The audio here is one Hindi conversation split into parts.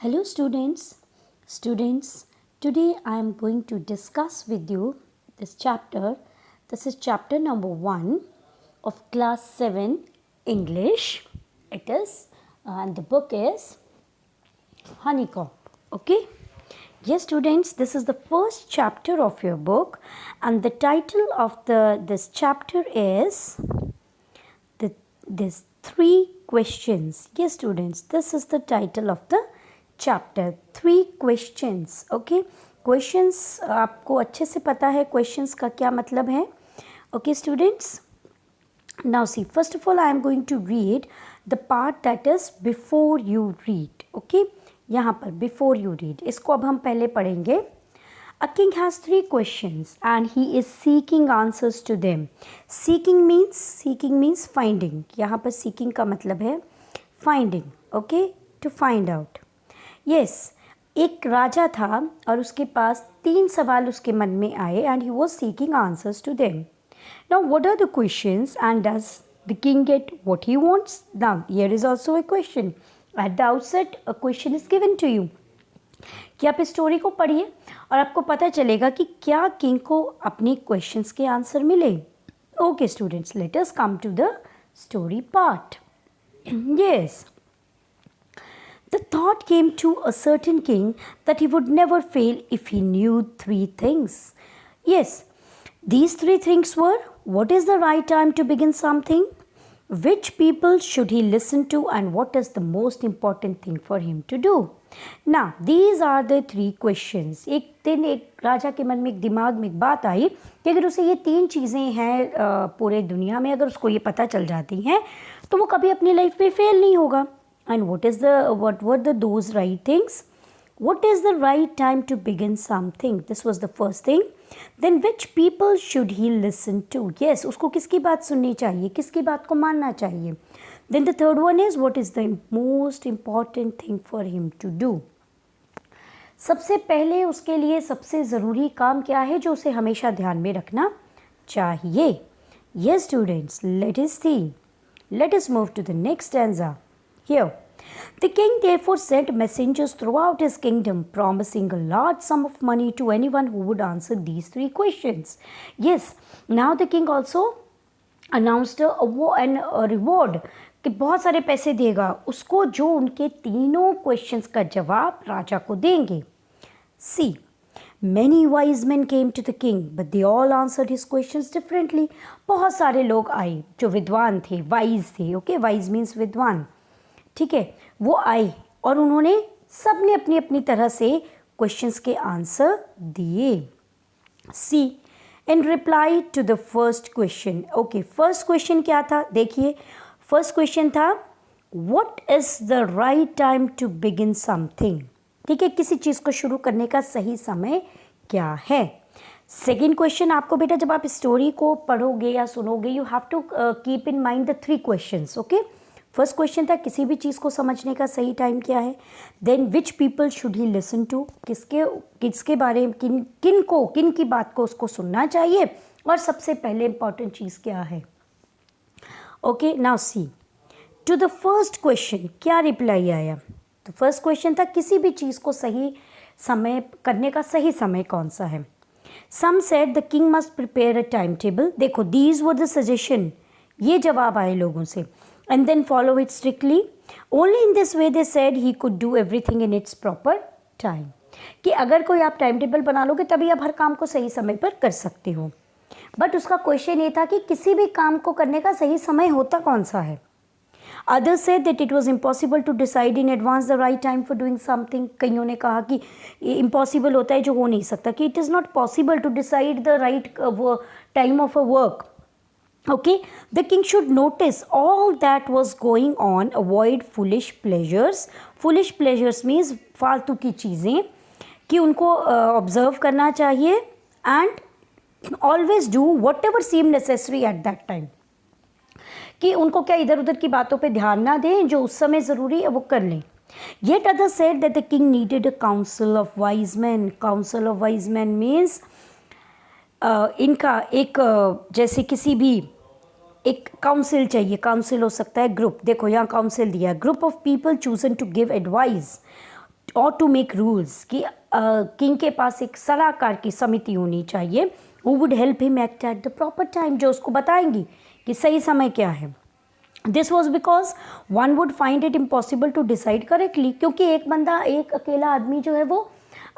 Hello students, today I am going to discuss with you this chapter. This is chapter number 1 of class 7 English. It is and the book is Honeycomb. Okay? Yes students, this is the first chapter of your book and the title of this chapter is this 3 questions. Yes students, this is the title of the chapter 3 questions. Okay, questions आपको अच्छे से पता है क्वेश्चंस का क्या मतलब है. Okay students, now see first of all I am going to read the part that is before you read. Okay, यहाँ पर बिफोर यू रीड इसको अब हम पहले पढ़ेंगे. A king has 3 questions and he is seeking answers to them. Seeking means finding. यहाँ पर seeking का मतलब है finding. Okay, to find out. Yes, एक राजा था और उसके पास 3 सवाल उसके मन में आए and he was seeking answers to them. Now what are the questions and does the king get what he wants? Now here is also a question. At the outset a question is given to you. कि आप इस स्टोरी को पढ़िए और आपको पता चलेगा कि क्या किंग को अपनी क्वेश्चंस के आंसर मिले. Okay students, let us come to the story part. Yes, the thought came to a certain king that he would never fail if he knew 3 things. Yes, these 3 things were: what is the right time to begin something, which people should he listen to, and what is the most important thing for him to do. Now these are the 3 questions. एक दिन एक राजा के मन में एक दिमाग में एक बात आई कि अगर उसे ये 3 चीज़ें हैं पूरे दुनिया में, अगर उसको ये पता चल जाती हैं तो वो कभी अपनी लाइफ में फेल नहीं होगा. And what were those right things? What is the right time to begin something? This was the first thing. Then which people should he listen to? Yes, उसको किसकी बात सुननी चाहिए, किसकी बात को मानना चाहिए. Then the third one is what is the most important thing for him to do? सबसे पहले उसके लिए सबसे ज़रूरी काम क्या है जो उसे हमेशा ध्यान में रखना चाहिए. Yes students, let us see. Let us move to the next stanza. Here, the king therefore sent messengers throughout his kingdom, promising a large sum of money to anyone who would answer these 3 questions. Yes, now the king also announced a reward कि बहुत सारे पैसे देगा उसको जो उनके तीनों क्वेश्चंस का जवाब राजा को देंगे. See, many wise men came to the king, but they all answered his questions differently. बहुत सारे लोग आए जो विद्वान थे, वाइज थे. ओके, वाइज मीन्स विद्वान. ठीक है, वो आए और उन्होंने सब ने अपनी अपनी तरह से क्वेश्चंस के आंसर दिए. See, in reply to the first question. Okay, first question क्या था देखिए. फर्स्ट क्वेश्चन था what is the right time to begin something. ठीक है, किसी चीज़ को शुरू करने का सही समय क्या है. सेकेंड क्वेश्चन आपको बेटा जब आप स्टोरी को पढ़ोगे या सुनोगे you have to keep in mind the 3 questions. Okay, first question था किसी भी चीज़ को समझने का सही टाइम क्या है. Then which people should he listen to, किसके बारे में किन की बात को उसको सुनना चाहिए, और सबसे पहले इंपॉर्टेंट चीज़ क्या है. Okay, now see to the first question क्या रिप्लाई आया. तो फर्स्ट क्वेश्चन था किसी भी चीज़ को सही समय करने का सही समय कौन सा है. Some said the king must prepare a time table. देखो, दीज वर द सजेशन, ये जवाब आए लोगों से. And then follow it strictly. Only in this way they said he could do everything in its proper time. कि अगर कोई आप टाइम टेबल बना लोगे तभी आप हर काम को सही समय पर कर सकते हो. बट उसका क्वेश्चन ये था कि किसी भी काम को करने का सही समय होता कौन सा है. Others said that it was impossible to decide in advance the right time for doing something. कईयों ने कहा कि ये impossible होता है जो हो नहीं सकता, कि it is not possible to decide the right time of a work. Okay, the king should notice all that was going on, avoid foolish pleasures. Foolish pleasures means फालतू की चीज़ें, कि उनको ऑब्जर्व करना चाहिए and always do whatever seem necessary at that time. कि उनको क्या इधर उधर की बातों पे ध्यान ना दें, जो उस समय ज़रूरी है वो कर लें. Yet others said that the king needed a council of wise men. Council of wise men means इनका एक जैसे किसी भी एक काउंसिल चाहिए. काउंसिल हो सकता है ग्रुप. देखो यहाँ काउंसिल दिया है, group of people chosen to give advice और टू मेक रूल्स कि किंग के पास एक सलाहकार की समिति होनी चाहिए who would help him act at the proper time, जो उसको बताएंगी कि सही समय क्या है। This was because one would find it impossible to decide correctly, क्योंकि एक बंदा, एक अकेला आदमी जो है वो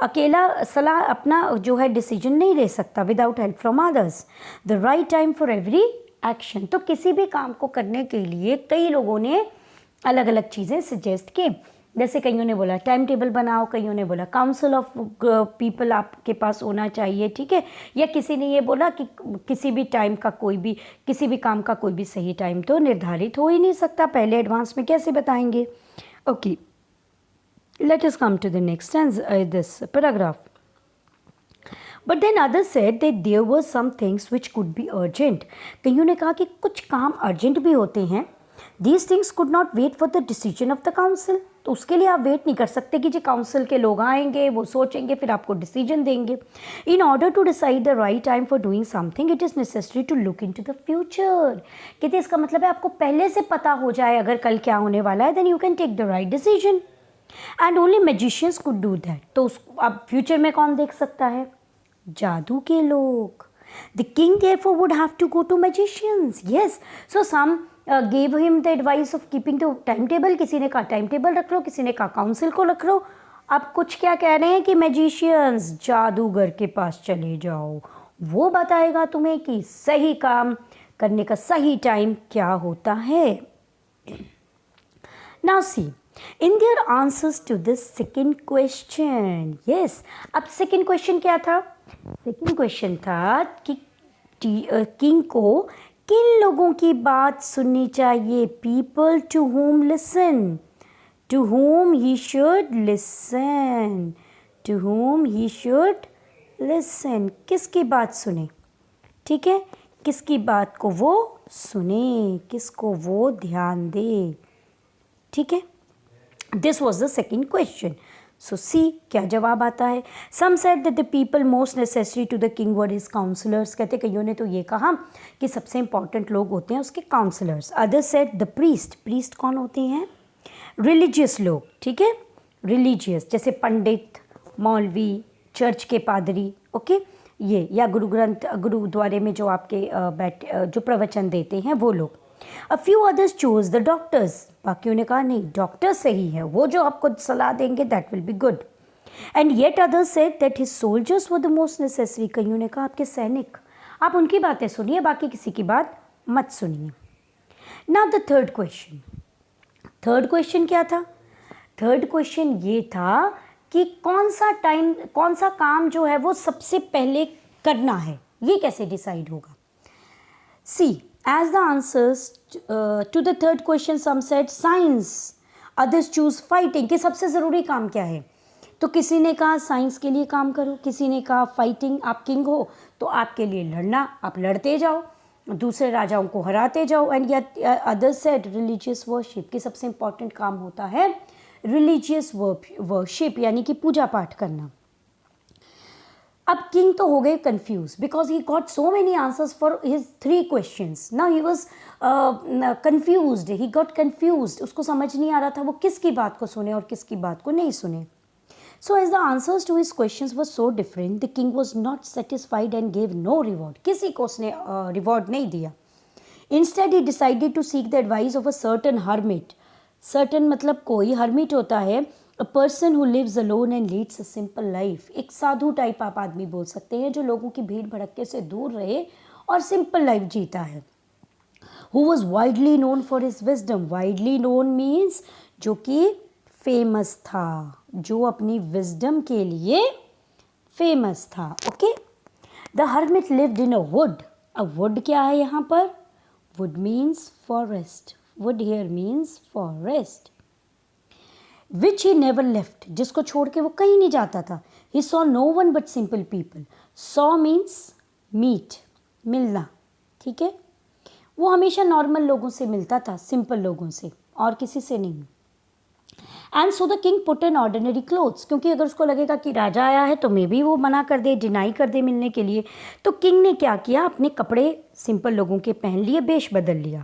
अकेला सलाह अपना जो है डिसीजन नहीं ले सकता without help from others. The right time for every action, तो किसी भी काम को करने के लिए कई लोगों ने अलग अलग चीज़ें सजेस्ट की। जैसे कईयों ने बोला टाइम टेबल बनाओ, कईयों ने बोला काउंसिल ऑफ पीपल आपके पास होना चाहिए, ठीक है, या किसी ने ये बोला कि किसी भी टाइम का कोई भी, किसी भी काम का कोई भी सही टाइम तो निर्धारित हो ही नहीं सकता, पहले एडवांस में कैसे बताएंगे। Okay, let us come to the next this paragraph. But then others said that there were some things which could be urgent, कईयों ने कहा कि कुछ काम अर्जेंट भी होते हैं। These things could not wait for the decision of the council, तो उसके लिए आप वेट नहीं कर सकते कि जी काउंसिल के लोग आएंगे, वो सोचेंगे, फिर आपको डिसीजन देंगे। In order to decide the right time for doing something it is necessary to look into the future, कहते इसका मतलब है आपको पहले से पता हो जाए अगर कल क्या होने वाला है, then you can take the right decision and only magicians could do that. तो अब फ्यूचर में कौन देख सकता है? जादू के लोग। The king therefore would have to go to magicians. Yes, so some gave him the advice of keeping the timetable. किसी ने कहा टाइम टेबल रख लो, किसी ने कहा काउंसिल को रख लो। अब कुछ क्या कह रहे हैं कि मैजिशियंस, जादूगर के पास चले जाओ, वो बताएगा तुम्हें कि सही काम करने का सही टाइम क्या होता है। Now see, in their answers to this second question, yes, अब second question क्या था? सेकेंड क्वेश्चन था कि किंग को किन लोगों की बात सुननी चाहिए, people to whom listen, to whom he should listen, to whom he should listen, किसकी बात सुने, ठीक है, किसकी बात को वो सुने, किसको वो ध्यान दे, ठीक है। This was the second question. So see क्या जवाब आता है। Some said that the people most necessary to the king were his counsellors, कहते कईयों ने तो ये कहा कि सबसे इंपॉर्टेंट लोग होते हैं उसके counsellors. Others said the priest, priest कौन होते हैं? रिलीजियस लोग, ठीक है, रिलीजियस, जैसे पंडित, मौलवी, चर्च के पादरी, ओके, ये, या गुरुद्वारे में जो आपके जो प्रवचन देते हैं वो लोग। A few others chose the doctors, बाकियों ने कहा नहीं डॉक्टर सही है, वो जो आपको सलाह देंगे that will be good. And yet others said that his soldiers were the most necessary, कईयों ने कहा आपके सैनिक, आप उनकी बातें सुनिए, बाकी किसी की बात मत सुनिए। Now the third question, third question क्या था? थर्ड क्वेश्चन ये था कि कौन सा काम जो है वो सबसे पहले करना है, ये कैसे डिसाइड होगा। See, as the answers to the third question, some said science, others choose fighting, कि सबसे ज़रूरी काम क्या है, तो किसी ने कहा साइंस के लिए काम करो, किसी ने कहा फाइटिंग, आप किंग हो तो आपके लिए लड़ना, आप लड़ते जाओ, दूसरे राजाओं को हराते जाओ। And yet others said religious worship, कि सबसे इम्पॉर्टेंट काम होता है रिलीजियस वर्शिप, यानी कि पूजा पाठ करना। अब किंग तो हो गए confuse because he got so many answers for his 3 questions. Now he was confused, he got confused, उसको समझ नहीं आ रहा था वो किसकी बात को सुने और किसकी बात को नहीं सुने। So as the answers to his questions were so different, the king was not satisfied and gave no reward, किसी को उसने रिवॉर्ड नहीं दिया। Instead he decided to seek the advice of a certain hermit, certain मतलब कोई, हर्मिट होता है a person who lives alone and leads a simple life, एक साधु टाइप आप आदमी बोल सकते हैं जो लोगों की भीड़ भड़क्के से दूर रहे और सिंपल लाइफ जीता है। Who was widely known for his wisdom, widely known means जो कि फेमस था, जो अपनी विजडम के लिए फेमस था, okay. The hermit lived in a would, अब वुड क्या है यहाँ पर? Would means forest, would hear means forest. Which he never left, जिसको छोड़ के वो कहीं नहीं जाता था। He saw no one but simple people. Saw means meet, मिलना, ठीक है, वो हमेशा नॉर्मल लोगों से मिलता था, सिंपल लोगों से, और किसी से नहीं। And so the king put an ordinary clothes, क्योंकि अगर उसको लगेगा कि राजा आया है तो मे बी वो मना कर दे, डिनाई कर दे मिलने के लिए, तो किंग ने क्या किया, अपने कपड़े सिंपल लोगों के पहन लिए, वेश बदल लिया.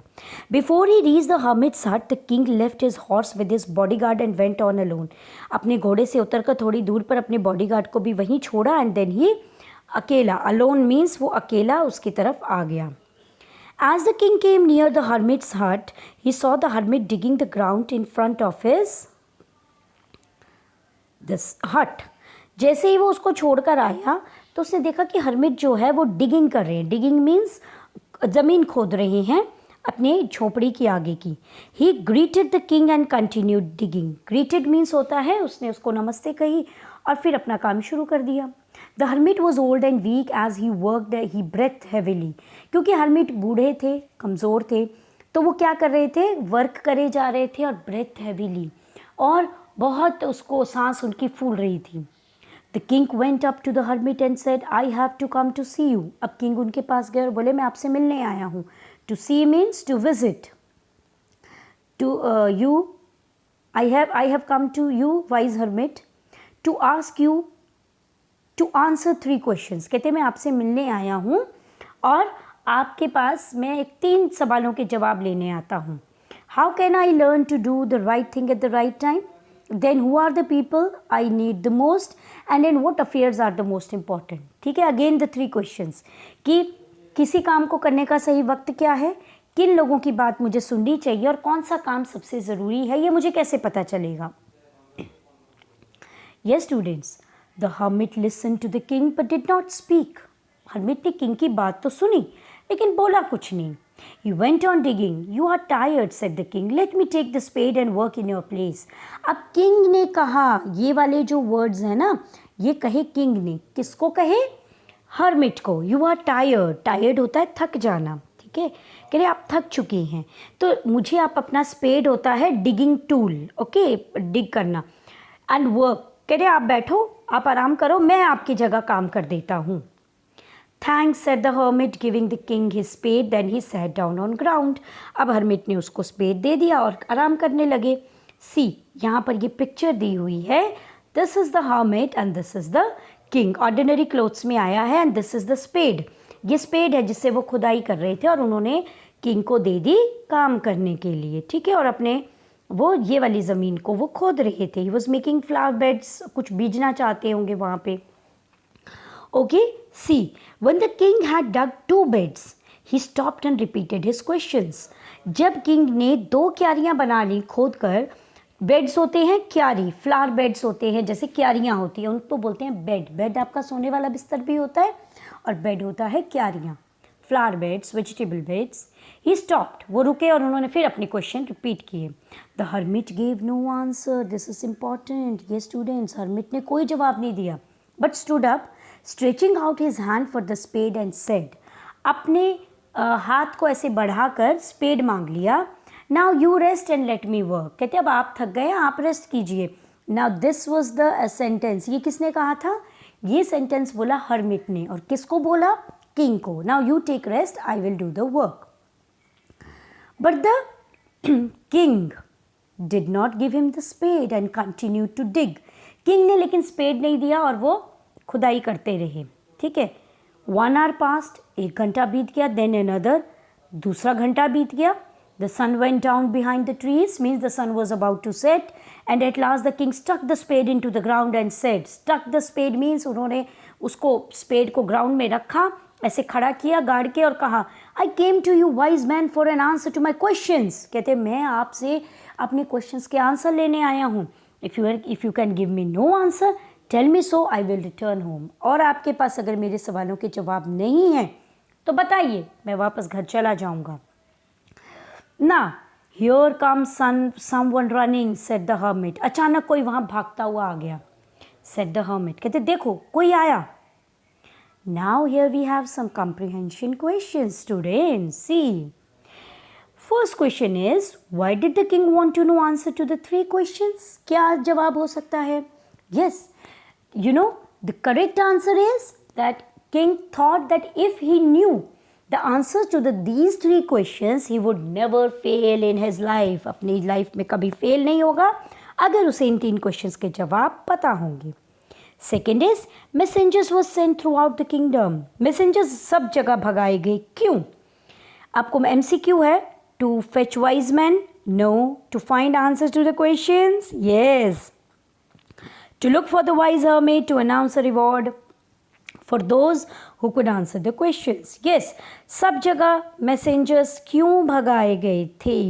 Before he reach the hermit's hut the king left his horse with his bodyguard and went on alone. अपने घोड़े से उतरकर थोड़ी दूर पर अपने बॉडीगार्ड को भी वहीं छोड़ा एंड देन ही अकेला, अलोन मीन्स वो अकेला उसकी तरफ आ गया. As the king came near the hermit's hut, he saw the hermit digging the ground in front of this hut. जैसे ही वो उसको छोड़कर आया तो उसने देखा कि हर्मिट जो है वो डिगिंग कर रहे हैं. डिगिंग मीन्स ज़मीन खोद रहे हैं अपने झोपड़ी की आगे की. ही greeted the king and continued digging. Greeted means होता है उसने उसको नमस्ते कही और फिर अपना काम शुरू कर दिया. The hermit was old and weak as he worked he breath heavily. क्योंकि हर्मिट बूढ़े थे, कमज़ोर थे, तो वो क्या कर रहे थे, वर्क करे जा रहे थे और ब्रेथ हैविली, और बहुत उसको सांस उनकी फूल रही थी. The king went up to the hermit and said I have to come to see you. अब किंग उनके पास गए और बोले मैं आपसे मिलने आया हूँ. To see means to visit. To you I have come to you wise hermit to ask you to answer 3 questions. कहते मैं आपसे मिलने आया हूँ और आपके पास मैं एक 3 सवालों के जवाब लेने आता हूँ. How can I learn to do the right thing at the right time? Then who are the people I need the most and in what affairs are the most important. ठीक है, अगेन द 3 क्वेश्चंस कि किसी काम को करने का सही वक्त क्या है, किन लोगों की बात मुझे सुननी चाहिए और कौन सा काम सबसे ज़रूरी है, ये मुझे कैसे पता चलेगा. Yes students, the hermit listen to the king but did not speak. Hermit ने किंग की बात तो सुनी लेकिन बोला कुछ नहीं. He went on digging. You are tired, said the king. Let me take the spade and work in your place. अब किंग ने कहा, ये वाले जो वर्ड्स हैं ना, ये कहे किंग ने. किसको कहे? हर्मिट को. You are tired. Tired होता है थक जाना. ठीक है, कह रहे आप थक चुके हैं तो मुझे आप अपना स्पेड होता है डिगिंग टूल, ओके, डिग करना, एंड वर्क. कह रहे आप बैठो, आप आराम करो, मैं आपकी जगह काम कर देता हूँ. Thanks said the hermit giving the king his spade. Then he sat down on ground. अब हर्मिट ने उसको स्पेड दे दिया और आराम करने लगे. सी, यहाँ पर ये पिक्चर दी हुई है. This is the hermit and this is the king. Ordinary clothes में आया है and this is the spade. ये स्पेड है जिससे वो खुदाई कर रहे थे और उन्होंने किंग को दे दी काम करने के लिए. ठीक है, और अपने वो ये वाली ज़मीन को वो खोद रहे थे. He was making flower beds. कुछ बीजना चाहते होंगे वहाँ पे. Okay, see, when the king had dug 2 beds he stopped and repeated his questions. जब किंग ने 2 क्यारियाँ बना ली खोद कर. बेड्स होते हैं क्यारी, फ्लावर बेड्स होते हैं जैसे क्यारियाँ होती हैं, उनको बोलते हैं बेड. बेड आपका सोने वाला बिस्तर भी होता है और बेड होता है क्यारियाँ. Flower beds, vegetable beds. He stopped, वो रुके और उन्होंने फिर अपने क्वेश्चन रिपीट किए. The hermit gave no answer. This is important. ये स्टूडेंट्स, हर्मिट ने कोई जवाब नहीं दिया but stood up stretching out his hand for the spade and said. अपने हाथ को ऐसे बढ़ाकर स्पेड मांग लिया. Now you rest and let me work. कहते अब आप थक गए, आप रेस्ट कीजिए. Now this was the sentence. ये किसने कहा था? ये सेंटेंस बोला हर्मिट ने. और किसको बोला? किंग को. Now you take rest, I will do the work. But the king did not give him the spade and continue to dig. King ने लेकिन स्पेड नहीं दिया और वो खुदाई करते रहे. ठीक है, 1 hour पास्ट, 1 घंटा बीत गया. देन अनदर, दूसरा घंटा बीत गया. The sun went down behind the trees, means the sun was about to set, and at last the king stuck the spade into the ground and said, stuck the spade means उन्होंने उसको स्पेड को ग्राउंड में रखा, ऐसे खड़ा किया गाड़ के और कहा, I came to you wise man for an answer to my questions. कहते मैं आपसे अपने क्वेश्चंस के आंसर लेने आया हूँ. If you can give me no answer, tell me so, I will return home. और आपके पास अगर मेरे सवालों के जवाब नहीं हैं तो बताइए, मैं वापस घर चला जाऊँगा. ना, here comes someone running, said the hermit. अचानक कोई वहाँ भागता हुआ आ गया. said the hermit. कहते देखो कोई आया. Now here we have some comprehension questions, students. See, first question is, why did the king want to know answer to the 3 questions? क्या जवाब हो सकता है? Yes, you know, the correct answer is that king thought that if he knew the answers to these 3 questions, he would never fail in his life. अपनी लाइफ में कभी फेल नहीं होगा अगर उसे इन 3 क्वेश्चंस के जवाब पता होंगे। Second is messengers was sent throughout the kingdom. Messengers सब जगह भगाए गए, क्यों? आपको एमसीक्यू है, to fetch wise man, no, to find answers to the questions, yes, to look for the wise hermit, to announce a reward for those who could answer the questions, yes. सब जगह मैसेंजर्स क्यों भगाए गए थे?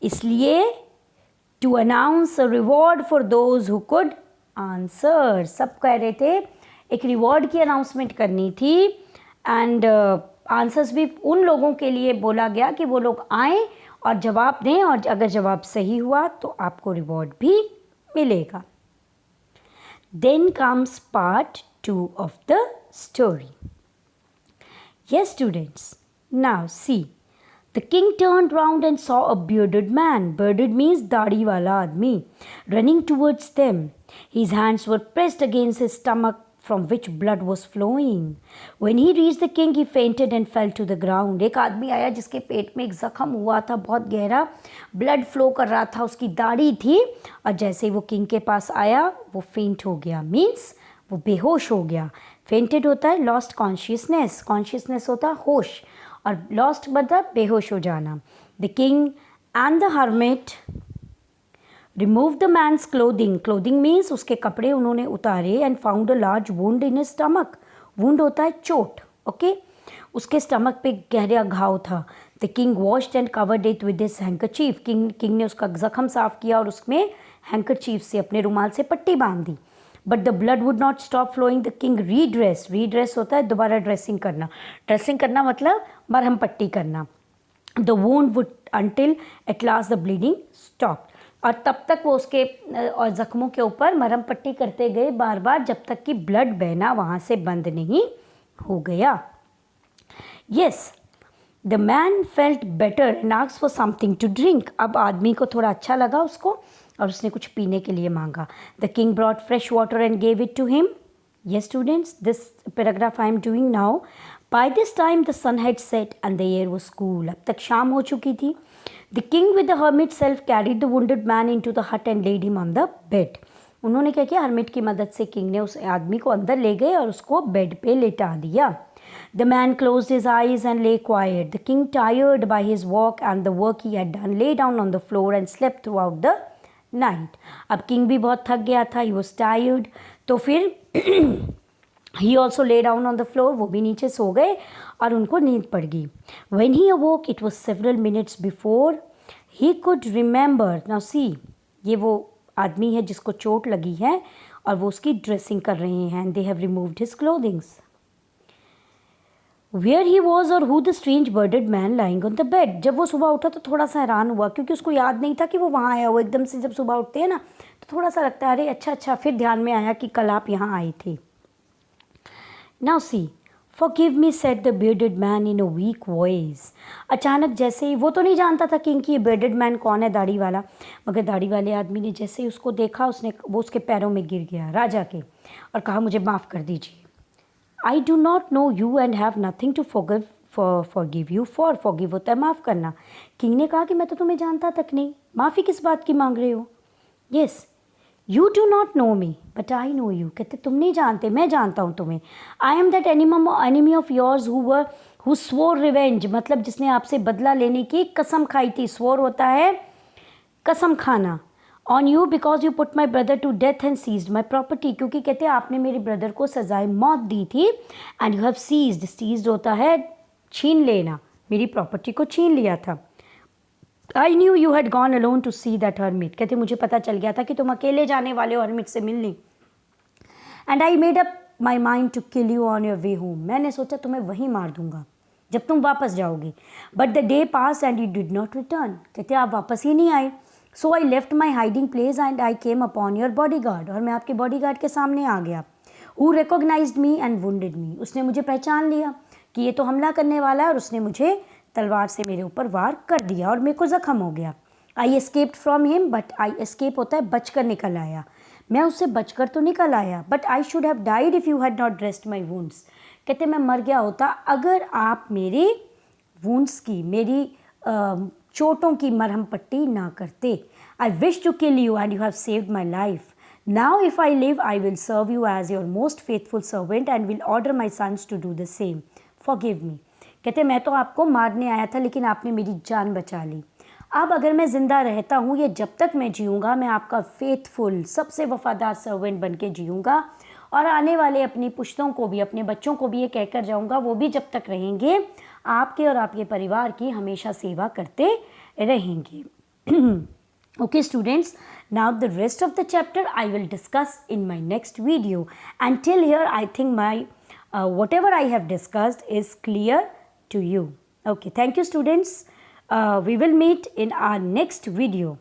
इसलिए to announce a reward for those who could answer, सब कह रहे थे एक रिवॉर्ड की अनाउंसमेंट करनी थी, एंड आंसर्स भी उन लोगों के लिए बोला गया कि वो लोग आएँ और जवाब दें, और अगर जवाब सही हुआ तो आपको रिवॉर्ड भी मिलेगा। Then comes part 2 of the story. Yes, students. Now see. The king turned round and saw a bearded man. Bearded means दाढ़ी वाला आदमी. Running towards them. His hands were pressed against his stomach from which blood was flowing. When he reached the king, he fainted and fell to the ground. एक आदमी आया जिसके पेट में एक जख्म हुआ था, बहुत गहरा ब्लड फ्लो कर रहा था, उसकी दाढ़ी थी, और जैसे ही वो किंग के पास आया वो फेंट हो गया, मीन्स वो बेहोश हो गया। फेंटेड होता है लॉस्ट कॉन्शियसनेस, कॉन्शियसनेस होता है होश, और लॉस्ट मतलब बेहोश हो जाना। The king and the hermit remove the man's clothing, clothing means उसके कपड़े उन्होंने उतारे, and found a large wound in stomach, wound होता है चोट, ओके, उसके स्टमक पे गहरा घाव था। The king washed and covered it with his handkerchief, king ने उसका जख्म साफ किया और उसमें हैंकरचीफ से, अपने रुमाल से पट्टी बांध दी। But the blood would not stop flowing. The king redress, redress होता है दोबारा ड्रेसिंग करना, ड्रेसिंग करना मतलब मरहम पट्टी करना। The wound would until at last the bleeding stop, और तब तक वो उसके और ज़ख्मों के ऊपर मरहम पट्टी करते गए बार बार, जब तक कि ब्लड बहना वहाँ से बंद नहीं हो गया। Yes, the man felt better and asked for something to drink. अब आदमी को थोड़ा अच्छा लगा उसको, और उसने कुछ पीने के लिए मांगा। The king brought fresh water and gave it to him. Yes students, this paragraph I am doing now. By this time the sun had set and the air was cool. अब तक शाम हो चुकी थी। The king with the hermit self carried the wounded man into the hut and laid him on the bed. उन्होंने क्या किया, हर्मिट की मदद से किंग ने उस आदमी को अंदर ले गए और उसको बेड पे लेटा दिया। The man closed his eyes and lay quiet. The king, tired by his walk and the work he had done, lay down on the floor and slept throughout the night. अब किंग भी बहुत थक गया था, he was tired, तो फिर he also lay down on the floor, वो भी नीचे सो गए और उनको नींद पड़ गई। When he awoke, it was several minutes before he could remember. Now see, ये वो आदमी है जिसको चोट लगी है और वो उसकी ड्रेसिंग कर रहे हैं, and they have removed his clothing. Where he was or who the strange bearded man lying on the bed. जब वो सुबह उठा तो थोड़ा सा हैरान हुआ, क्योंकि उसको याद नहीं था कि वो वहाँ आया। वो एकदम से जब सुबह उठते हैं ना तो थोड़ा सा लगता है अरे अच्छा, फिर ध्यान में आया कि कल आप यहाँ आए थे। Now see, forgive me said the bearded man in a weak voice. अचानक जैसे ही, वो तो नहीं जानता था किंग की ये bearded man कौन है, दाढ़ी वाला, मगर दाढ़ी वाले आदमी ने जैसे ही उसको देखा, वो उसके पैरों में गिर गया राजा के, और कहा मुझे माफ़ कर दीजिए। I do not know you and have nothing to forgive you for. Forgive होता है माफ़ करना। किंग ने कहा कि मैं तो तुम्हें जानता तक नहीं, माफ़ी किस बात की मांग रहे हो। Yes, you do not know me, but I know you. कहते तुम नहीं जानते, मैं जानता हूँ तुम्हें। I am that enemy of yours who swore revenge, मतलब जिसने आपसे बदला लेने की कसम खाई थी। swore होता है कसम खाना। On you because you put my brother to death and seized my property, क्योंकि कहते हैं आपने मेरे ब्रदर को सजाए मौत दी थी, and you have seized होता है छीन लेना, मेरी प्रॉपर्टी को छीन लिया था। I knew you had gone alone to see that hermit, कहते मुझे पता चल गया था कि तुम अकेले जाने वाले हो हर्मिट से मिलने, and I made up my mind to kill you on your way home, मैंने सोचा तुम्हें वहीं मार दूंगा जब तुम वापस जाओगे। But the day passed and you did not return, कहते आप वापस ही नहीं आए। So I left my hiding place and I came upon your bodyguard, और मैं आपके बॉडीगार्ड के सामने आ गया। Who recognized me and wounded me, उसने मुझे पहचान लिया कि ये तो हमला करने वाला है, और उसने मुझे तलवार से मेरे ऊपर वार कर दिया और मेरे को ज़ख्म हो गया। I escaped from him, but I escape होता है बचकर निकल आया, मैं उससे बचकर तो निकल आया। But I should have died if you had not dressed my wounds, कहते मैं मर गया होता अगर आप मेरी wounds की, मेरी चोटों की मरहम पट्टी ना करते। I wish to kill you and you have saved my life. Now if I live, I will serve you as your most faithful servant and will order my sons to do the same. Forgive me. कहते मैं तो आपको मारने आया था लेकिन आपने मेरी जान बचा ली. अब अगर मैं ज़िंदा रहता हूँ, ये जब तक मैं जीऊँगा, मैं आपका फेथफुल सबसे वफ़ादार सर्वेंट बन के जीऊँगा और आने वाले अपनी पुश्तों को भी, अपने बच्चों को भी ये कहकर जाऊँगा, वो भी जब तक रहेंगे आपके और आपके परिवार की हमेशा सेवा करते रहेंगे. Okay students, now the rest of the chapter I will discuss in my next video. Until here I think my whatever I have discussed is clear to you. Okay, thank you students. We will meet in our next video.